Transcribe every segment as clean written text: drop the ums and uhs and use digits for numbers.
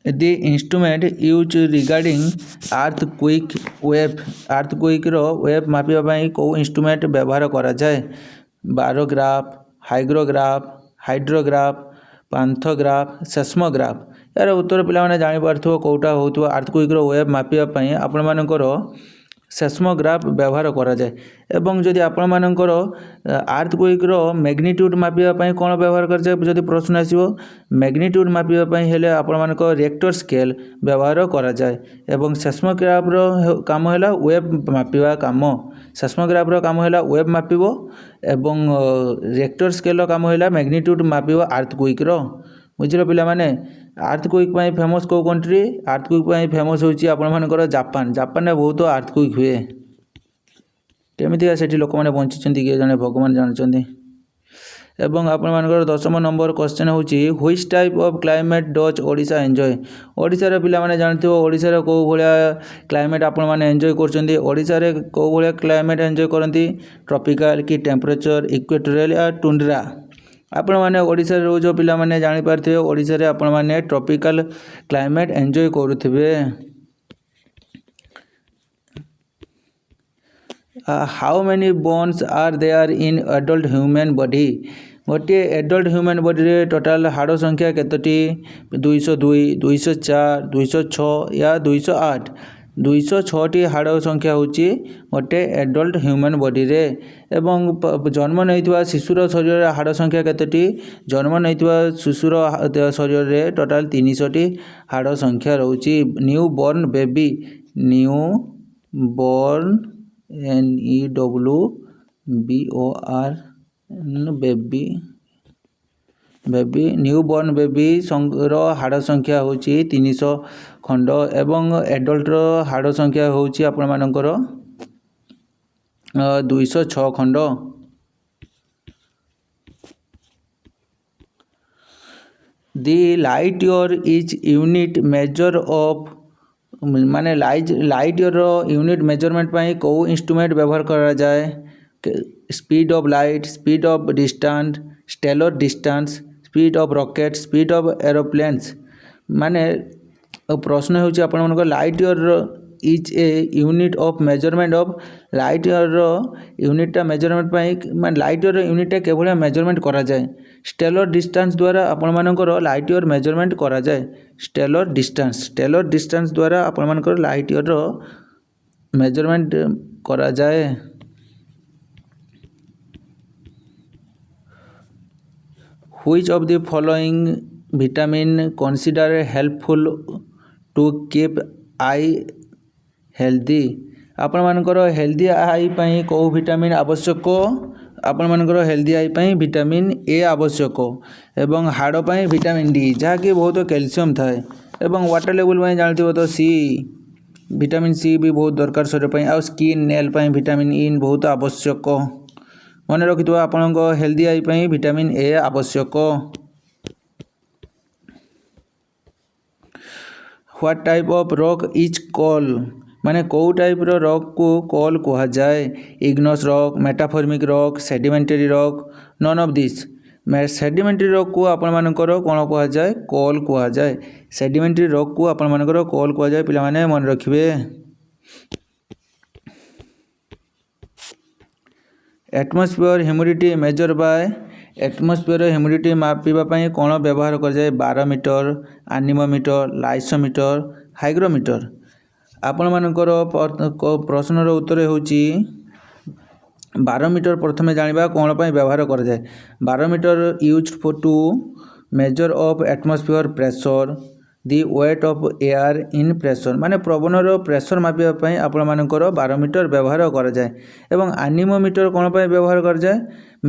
the instrument used regarding earthquake wave wave मापिबा पई को instrument व्यवहार करा जाए बारोग्राफ हाइग्रोग्राफ हाइड्रोग्राफ पांथोग्राफ सेस्मोग्राफ यार उत्तर पिला जानी पारथो कोटा होतो अर्थक्वेक रो वेव मापिबा पई आपण मानकर सेस्मोग्राफ व्यवहार करा जाए एवं जदि आपण मानकर अर्थक्वेक रो मैग्नीट्यूड मापिबा पई कोन व्यवहार कर जाए जदि प्रश्न आसीबो मैग्नीट्यूड मापिबा पई हेले आपण मानकर रेक्टर स्केल व्यवहार करा जाए एवं सेस्मोग्राफ रो काम हैला वेव मापिबा काम सेस्मोग्राफ रो काम हैला वेव मापिबो एवं रेक्टर स्केल रो काम हैला मैग्नीट्यूड मापिबो अर्थक्वेक रो बुझिलो पिला माने अर्थक्वेक पई फेमस को कंट्री अर्थक्वेक पई फेमस होची आपण मानकर जापान जापान ने बहुत अर्थक्वेक हुए केमितिका सेठी लोक माने बंचिचंती के जने भगवान जानचंती एवं आपण मानकर 10 नंबर क्वेश्चन होची which type of climate does Odisha enjoy Odisha रे पिला माने जानथिबो ओडिशा रे को भलिया क्लाइमेट आपण माने एन्जॉय करचंती ओडिशा रे को भलिया क्लाइमेट एन्जॉय करंती ट्रॉपिकल की टेम्परेचर इक्वेटोरियल या टुंड्रा आपण माने ओडिशा रे रोज पिला माने जानि पारथिबे ओडिशा रे आपण माने ट्रॉपिकल क्लाइमेट एन्जॉय करूथिबे how many bones are there in adult human body गोटे एडल्ट ह्यूमन बॉडी रे टोटल हाड़ संख्या केतोटी 202 204 206 या 208 206 टी हाड़ संख्या होची गोटे एडल्ट ह्यूमन बॉडी रे एवं जन्म नैथिबा शिशुर शरीर रे हाड़ संख्या केतोटी जन्म नैथिबा शिशुर शरीर रे टोटल 300 टी हाड़ संख्या रहउची new born baby new born NEWBOR baby baby new born baby रो हाड़ संख्या होची 300 खंड एवं एडल्ट रो हाड़ संख्या होची आपण मानकर 206 खंड the light year is unit measure of माने लाइट ईयर यूनिट मेजरमेंट पाई को इंस्ट्रूमेंट व्यवहार करा जाए speed of light speed of distance stellar distance speed of rocket speed of aeroplanes माने प्रश्न होची आपण मन को light year is a unit of measurement of light year यूनिटा मेजरमेंट पाई माने लाइट ईयर यूनिटा केवल मेजरमेंट करा जाए स्टेलर डिस्टेंस द्वारा आपण मानकर लाइट ईयर मेजरमेंट करा जाए स्टेलर डिस्टेंस द्वारा आपण मानकर लाइट ईयर मेजरमेंट करा जाए which of the following vitamin consider helpful to keep eye healthy आपण मानकर हेल्दी आई पई को विटामिन आवश्यक आपण मानकर हेल्दी आई पई विटामिन ए आवश्यक एवं हाड़ पई विटामिन डी जहाँ कि बहुत कैल्शियम थाए एवं वाटर लेवल पई जानथिबो तो सी विटामिन सी भी बहुत दरकार शरीर पई आ स्किन नेल पई विटामिन ई बहुत आवश्यक मन रखिथबो आपनक हेल्दी आई पई विटामिन ए आवश्यक what type of rock is call माने को टाइप रो रॉक को कॉल कहा जाए igneous rock metamorphic rock sedimentary rock none of this sedimentary rock को आपण मानकर कोन कहा जाए कॉल कहा जाए सेडिमेंटरी रॉक को आपण मानकर कॉल कहा जाए पिला माने मन रखिबे atmosphere humidity measure by atmosphere humidity मापिबा पई कोन व्यवहार कर जाए बारोमीटर एनीमोमीटर लाइसोमीटर हाइग्रोमीटर आपण मानकर प्रश्नर उत्तर होची बारोमीटर प्रथमे जानिबा कोन पई व्यवहार कर जाए barometer used for to measure of atmosphere pressure the weight of air in pressure माने पवनर प्रेशर मापिबा पई आपण मानकर बारोमीटर व्यवहार कर जाए एवं एनीमोमीटर कोन पई व्यवहार कर जाए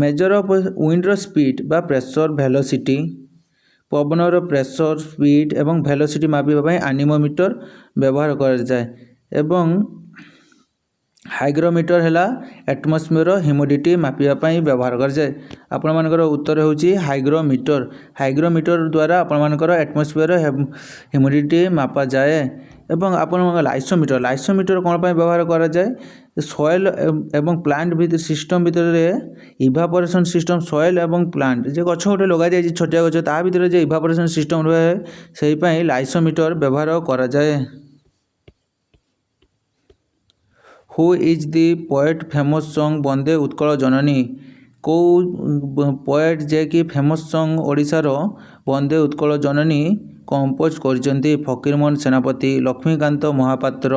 मेजर ऑफ विंड स्पीड बा प्रेशर वेलोसिटी पवनर प्रेशर स्पीड एवं वेलोसिटी मापिबा पई एनीमोमीटर व्यवहार कर जाए एवं ହାଇଗ୍ରୋମିଟର ହେଲା ଆଟମୋସ୍ଫିୟର ହ୍ୟୁମିଡ଼ିଟି ମାପିବା ପାଇଁ ବ୍ୟବହାର କରାଯାଏ। ଆପଣମାନଙ୍କର ଉତ୍ତର ହେଉଛି ହାଇଗ୍ରୋମିଟର। ହାଇଗ୍ରୋମିଟର ଦ୍ୱାରା ଆପଣମାନଙ୍କର ଆଟମୋସ୍ଫିୟର ହ୍ୟୁମିଡ଼ିଟି ମାପାଯାଏ। ଏବଂ ଆପଣଙ୍କ ଲାଇସୋମିଟର କ'ଣ ପାଇଁ ବ୍ୟବହାର କରାଯାଏ? ସଏଲ ଏବଂ ପ୍ଲାଣ୍ଟ ସିଷ୍ଟମ ଭିତରେ ଇଭାପୋରେସନ୍ ସିଷ୍ଟମ ସଏଲ ଏବଂ ପ୍ଲାଣ୍ଟ ଯେ ଗଛ ଗୋଟେ ଲଗାଯାଇଛି ଛୋଟିଆ ଗଛ ତା ଭିତରେ ଯେ ଇଭାପୋରେସନ୍ ସିଷ୍ଟମ ରୁହେ ସେହିପାଇଁ ଲାଇସୋମିଟର ବ୍ୟବହାର କରାଯାଏ। Who is the poet famous song Bande Utkala Janani? କେଉଁ ପୋଏଟ୍ ଯିଏକି ଫେମସ୍ ସଙ୍ଗ ଓଡ଼ିଶାର ବନ୍ଦେ ଉତ୍କଳ ଜନନୀ କମ୍ପୋଜ କରିଛନ୍ତି? ଫକୀରମୋହନ ସେନାପତି, ଲକ୍ଷ୍ମୀକାନ୍ତ ମହାପାତ୍ର,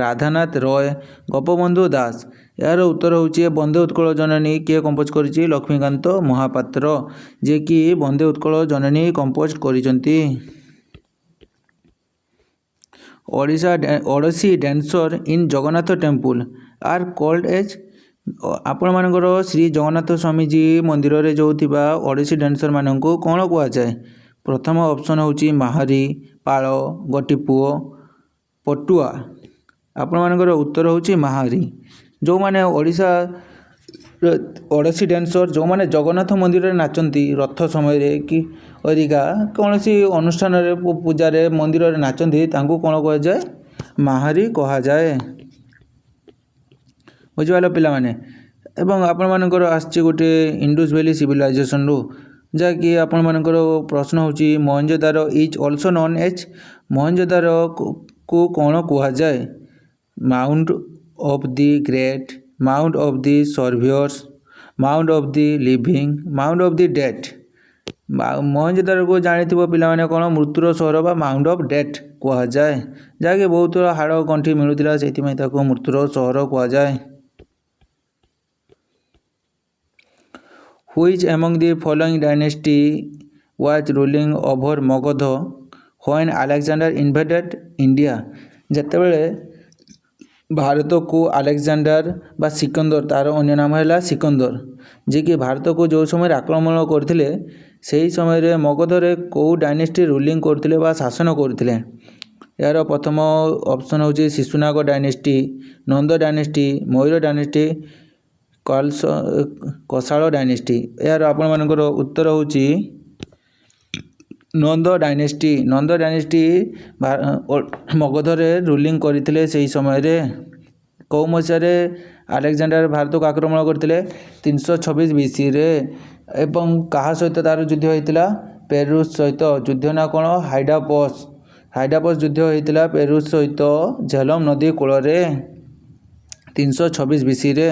ରାଧାନାଥ ରୟ, ଗୋପବନ୍ଧୁ ଦାସ। ଏହାର ଉତ୍ତର ହେଉଛି ବନ୍ଦେ ଉତ୍କଳ ଜନନୀ କିଏ କମ୍ପୋଜ କରିଛି? ଲକ୍ଷ୍ମୀକାନ୍ତ ମହାପାତ୍ର ଯିଏକି ବନ୍ଦେ ଉତ୍କଳ ଜନନୀ କମ୍ପୋଜ କରିଛନ୍ତି। Odissi dancer in Jagannath temple R called age? ଆପଣମାନଙ୍କର ଶ୍ରୀ ଜଗନ୍ନାଥ ସ୍ୱାମୀଜୀ ମନ୍ଦିରରେ ଯେଉଁ ଥିବା ଓଡ଼ିଶୀ ଡ୍ୟାନ୍ସରମାନଙ୍କୁ କ'ଣ କୁହାଯାଏ? ପ୍ରଥମ ଅପସନ୍ ହେଉଛି ମାହାରୀ, ପାଳ, ଗୋଟିପୁଅ, ପଟୁଆ। ଆପଣମାନଙ୍କର ଉତ୍ତର ହେଉଛି ମାହାରୀ। ଯେଉଁମାନେ ଓଡ଼ିଶୀ ଡ୍ୟାନ୍ସର ଯେଉଁମାନେ ଜଗନ୍ନାଥ ମନ୍ଦିରରେ ନାଚନ୍ତି ରଥ ସମୟରେ କି ଅରିକା କୌଣସି ଅନୁଷ୍ଠାନରେ ପୂଜାରେ ମନ୍ଦିରରେ ନାଚନ୍ତି ତାଙ୍କୁ କ'ଣ କୁହାଯାଏ? ମାହାରୀ କୁହାଯାଏ। ବୁଝିପାରିଲ ପିଲାମାନେ? ଏବଂ ଆପଣମାନଙ୍କର ଆସିଛି ଗୋଟିଏ ଇଣ୍ଡସ୍ ଭ୍ୟାଲି ସିଭିଲାଇଜେସନରୁ ଯାହାକି ଆପଣମାନଙ୍କର ପ୍ରଶ୍ନ ହେଉଛି Mohenjodaro is also known as? ମହେଞ୍ଜୋଦାରୋକୁ କ'ଣ କୁହାଯାଏ? Mount of the great, mount of the survivors, mount of the living, mount of the dead. ମହେଞ୍ଜୋଦାରୋକୁ ଜାଣିଥିବ ପିଲାମାନେ କ'ଣ? ମୃତ୍ୟୁର ସହର ବା ମାଉଣ୍ଟ ଅଫ୍ ଡେଟ୍ କୁହାଯାଏ। ଯାହାକି ବହୁତ ହାଡ଼ ଗଣ୍ଠି ମିଳୁଥିଲା ସେଥିପାଇଁ ତାକୁ ମୃତ୍ୟୁର ସହର କୁହାଯାଏ। Which among the following dynasty was ruling over Magadha when Alexander invaded India? ଯେତେବେଳେ ଭାରତକୁ ଆଲେକ୍ଜାଣ୍ଡାର ବା ସିକନ୍ଦର ତାର ଅନ୍ୟ ନାମ ହେଲା ସିକନ୍ଦର ଯିଏକି ଭାରତକୁ ଯେଉଁ ସମୟରେ ଆକ୍ରମଣ କରିଥିଲେ ସେହି ସମୟରେ ମଗଧରେ କେଉଁ ଡାଇନେଷ୍ଟି ରୁଲିଂ କରୁଥିଲେ ବା ଶାସନ କରୁଥିଲେ? ଏହାର ପ୍ରଥମ ଅପସନ୍ ହେଉଛି Shishunaga dynasty, Nanda dynasty, Maurya dynasty, କଷାଳ ଡାଇନେଷ୍ଟି। ଏହାର ଆପଣମାନଙ୍କର ଉତ୍ତର ହେଉଛି ନନ୍ଦ ଡାଇନେଷ୍ଟି। ନନ୍ଦ ଡାଇନେଷ୍ଟି ମଗଧରେ ରୁଲିଂ କରିଥିଲେ ସେହି ସମୟରେ। କେଉଁ ମସିହାରେ ଆଲେକ୍ଜାଣ୍ଡାର ଭାରତକୁ ଆକ୍ରମଣ କରିଥିଲେ? 326 BCରେ। ଏବଂ କାହା ସହିତ ତାର ଯୁଦ୍ଧ ହୋଇଥିଲା? ପେରୁସ ସହିତ। ଯୁଦ୍ଧ ନା କ'ଣ? ହାଇଡାପସ୍ ଯୁଦ୍ଧ ହୋଇଥିଲା ପେରୁସ ସହିତ ଝେଲମ ନଦୀ କୂଳରେ 326 BCରେ।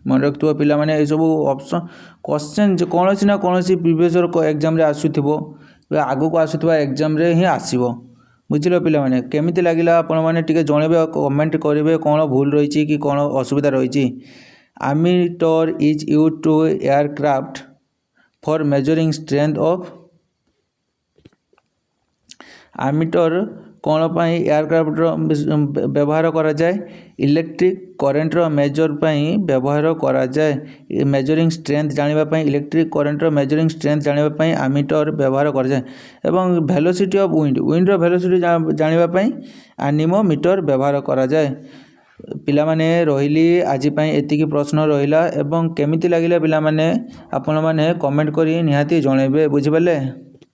ମନେ ରଖୁଥିବ ପିଲାମାନେ ଏସବୁ ଅପସନ୍ କ୍ୱେଶ୍ଚନ୍ କୌଣସି ନା କୌଣସି ପ୍ରିଭିୟସ୍ ଇୟର୍ ଏକ୍ଜାମ୍ରେ ଆସୁଥିବ ଆଗକୁ ଆସୁଥିବା ଏକ୍ଜାମ୍ରେ ହିଁ ଆସିବ। ବୁଝିଲ ପିଲାମାନେ? କେମିତି ଲାଗିଲା ଆପଣମାନେ ଟିକେ ଜଣାଇବେ କମେଣ୍ଟ କରିବେ କ'ଣ ଭୁଲ ରହିଛି କି କ'ଣ ଅସୁବିଧା ରହିଛି। Ammeter is use to aircraft for measuring strength of? Ammeter କ'ଣ ପାଇଁ ଏୟାରକ୍ରାଫ୍ଟର ବ୍ୟବହାର କରାଯାଏ? ଇଲେକ୍ଟ୍ରିକ୍ କରେଣ୍ଟର ମେଜର ପାଇଁ ବ୍ୟବହାର କରାଯାଏ। ମେଜରିଂ ଷ୍ଟ୍ରେନ୍ଥ ଜାଣିବା ପାଇଁ ଇଲେକ୍ଟ୍ରିକ୍ କରେଣ୍ଟର ମେଜରିଂ ଷ୍ଟ୍ରେନ୍ଥ ଜାଣିବା ପାଇଁ ଆମିଟର ବ୍ୟବହାର କରାଯାଏ। ଏବଂ ଭେଲୋସିଟି ଅଫ୍ ୱିଣ୍ଡର ଭେଲୋସିଟି ଜାଣିବା ପାଇଁ ଆନିମୋମିଟର ବ୍ୟବହାର କରାଯାଏ। ପିଲାମାନେ ରହିଲି ଆଜି ପାଇଁ ଏତିକି ପ୍ରଶ୍ନ ରହିଲା ଏବଂ କେମିତି ଲାଗିଲା ପିଲାମାନେ ଆପଣମାନେ କମେଣ୍ଟ କରି ନିହାତି ଜଣାଇବେ। ବୁଝିପାରିଲେ?